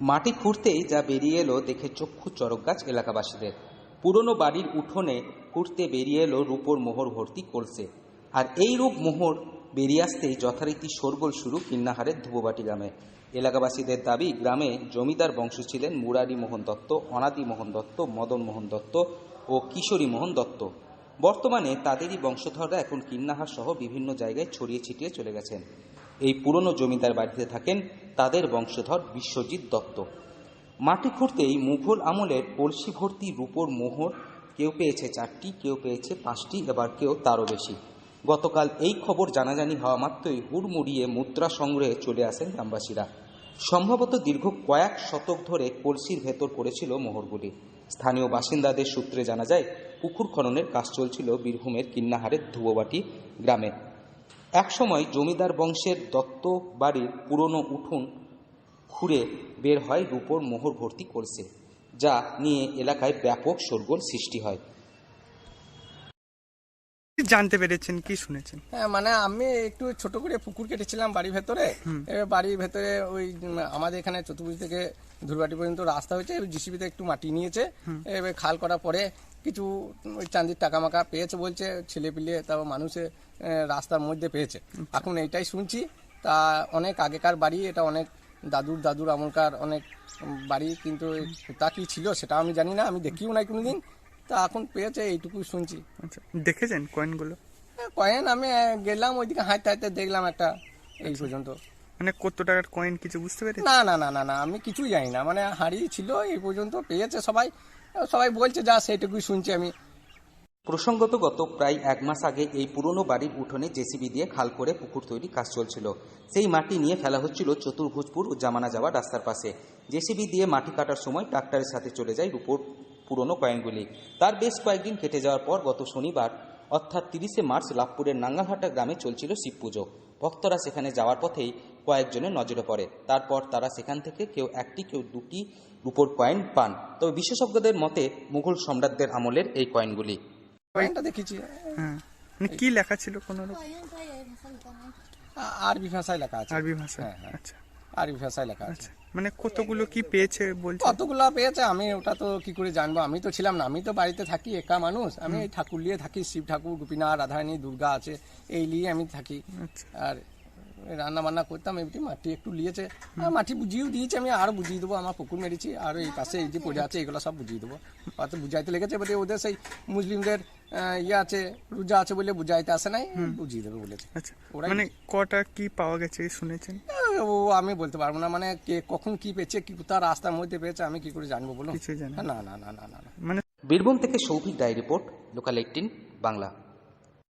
মাটি খুঁড়তেই যা বেরিয়ে এলো দেখে চক্ষু চড়ক গাছ এলাকাবাসীদের। পুরনো বাড়ির উঠোনে খুঁড়তে বেরিয়ে এলো রূপোর মোহর ভর্তি কলসে। আর এই রূপ মোহর বেরিয়ে আসতেই যথারীতি শোরগোল শুরু কিন্নাহারের ধুবোবাটি গ্রামে। এলাকাবাসীদের দাবি, গ্রামে জমিদার বংশ ছিলেন মুরারি মোহন দত্ত, অনাদি মোহন দত্ত, মদন মোহন দত্ত ও কিশোরী মোহন দত্ত। বর্তমানে তাদেরই বংশধররা এখন কিন্নাহার সহ বিভিন্ন জায়গায় ছড়িয়ে ছিটিয়ে চলে গেছেন। এই পুরনো জমিদার বাড়িতে থাকেন তাদের বংশধর বিশ্বজিৎ দত্ত। মাটি খুঁড়তেই মুঘল আমলের কলসি ভর্তি রূপোর মোহর কেউ পেয়েছে 4টি, কেউ পেয়েছে 5টি, এবার কেউ তারও বেশি। গতকাল এই খবর জানাজানি হওয়া মাত্রই হুড়মুড়িয়ে মুদ্রা সংগ্রহে চলে আসেন গ্রামবাসীরা। সম্ভবত দীর্ঘ কয়েক শতক ধরে কলসির ভেতর পড়েছিল মোহরগুলি। স্থানীয় বাসিন্দাদের সূত্রে জানা যায়, পুকুর খননের কাজ চলছিল বীরভূমের কিন্নাহারের ধুবোবাটি গ্রামে। একসময় জমিদার বংশের দত্ত বাড়ির পুরনো উঠোন খুঁড়ে বের হয় রূপোর মোহর ভর্তি কলসে, যা নিয়ে এলাকায় ব্যাপক শোরগোল সৃষ্টি হয়। জানতে পেরেছেন, কি শুনেছেন? হ্যাঁ, মানে আমি একটু ছোট করে পুকুর কেটেছিলাম বাড়ির ভেতরে। এবার বাড়ির ভেতরে ওই আমাদের এখানে চতুর্ভুজ থেকে ধুরবাটি পর্যন্ত রাস্তা হয়েছে, জিসিবিতে একটু মাটি নিয়েছে। এবার খাল করার পরে কিছু ওই চাঁদির টাকা মাকা পেয়েছে বলছে, ছেলে পিলে তারপর মানুষে রাস্তার মধ্যে পেয়েছে। এখন এইটাই শুনছি। তা অনেক আগেকার বাড়ি, এটা অনেক দাদুর আমলকার অনেক বাড়ি, কিন্তু তা কি ছিল সেটা আমি জানি না, আমি দেখিও নাই কোনোদিন। তা এখন পেয়েছে এইটুকুই শুনছি। আচ্ছা, দেখেছেন কয়েনগুলো? কয়েন আমি গেলাম ওইদিকে হাঁটতে হাঁটতে দেখলাম একটা, এই পর্যন্ত। মানে কত টাকার কয়েন কিছু বুঝতে পেরেছেন? না না না না না আমি কিছুই জানি না, মানে হাঁড়ি ছিল এই পর্যন্ত পেয়েছে সবাই বলছে, যা সেইটুকুই শুনছি আমি। প্রসঙ্গত, গত প্রায় 1 মাস আগে এই পুরনো বাড়ির উঠোনে জেসিবি দিয়ে খাল করে পুকুর তৈরি কাজ চলছিল। সেই মাটি নিয়ে ফেলা হচ্ছিল চতুর্ভুজপুর ও জামানা যাওয়া রাস্তার পাশে। জেসিবি দিয়ে মাটি কাটার সময় ট্রাক্টরের সাথে চলে যায় রূপোর পুরনো কয়েনগুলি। তার বেশ কয়েকদিন কেটে যাওয়ার পর গত শনিবার অর্থাৎ 30শে মার্চ লাভপুরের নাঙ্গালহাটা গ্রামে চলছিল শিব পুজো। ভক্তরা সেখানে যাওয়ার পথেই কয়েকজনের নজরে পড়ে। তারপর তারা সেখান থেকে কেউ 1টি, কেউ 2টি রূপোর কয়েন পান। তবে বিশেষজ্ঞদের মতে মুঘল সম্রাটদের আমলের এই কয়েনগুলি। কয়েনটা দেখেছি। হ্যাঁ, মানে কি লেখা ছিল? কোনো আরবি ভাষায় লেখা আছে। আরবি ভাষা? হ্যাঁ, আচ্ছা আরবি ভাষায় লেখা আছে। মানে কতগুলো কি পেয়েছে বলছে? কতগুলো পেয়েছে আমি ওটা তো কি করে জানবো, আমি তো ছিলাম না, আমি তো বাড়িতে থাকি, একা মানুষ। আমি এই ঠাকুর নিয়ে থাকি, শিব ঠাকুর, গোপীনাথ, রাধারানী, দুর্গা আছে, এই নিয়ে আমি থাকি। আর রান্না বান্না করতাম, এমনি মাটি একটু নিয়েছে, মাটি বুঝিয়েও দিয়েছে, আমি আরো বুঝিয়ে দেবো। আমার পুকুর মেরেছি, আর এই পাশে এই যে পড়ে আছে এগুলো সব বুঝিয়ে দেবো। হয়তো বুঝাইতে লেগেছে, এবারে ওদের সেই মুসলিমদের ইয়ে আছে, রোজা আছে বলে বুঝাইতে আসে নাই, বুঝিয়ে দেবে বলেছে। আচ্ছা, মানে কটা কি পাওয়া গেছে শুনেছেন? ও আমি বলতে পারবো না, মানে কে কখন কি পেয়েছে, কি কোথাও রাস্তার মধ্যে পেয়েছে, আমি কি করে জানবো বলুন? কিছুই জানেন না না না না না। বীরভূম থেকে সৌভিক দাই রিপোর্ট, লোকাল 18 বাংলা।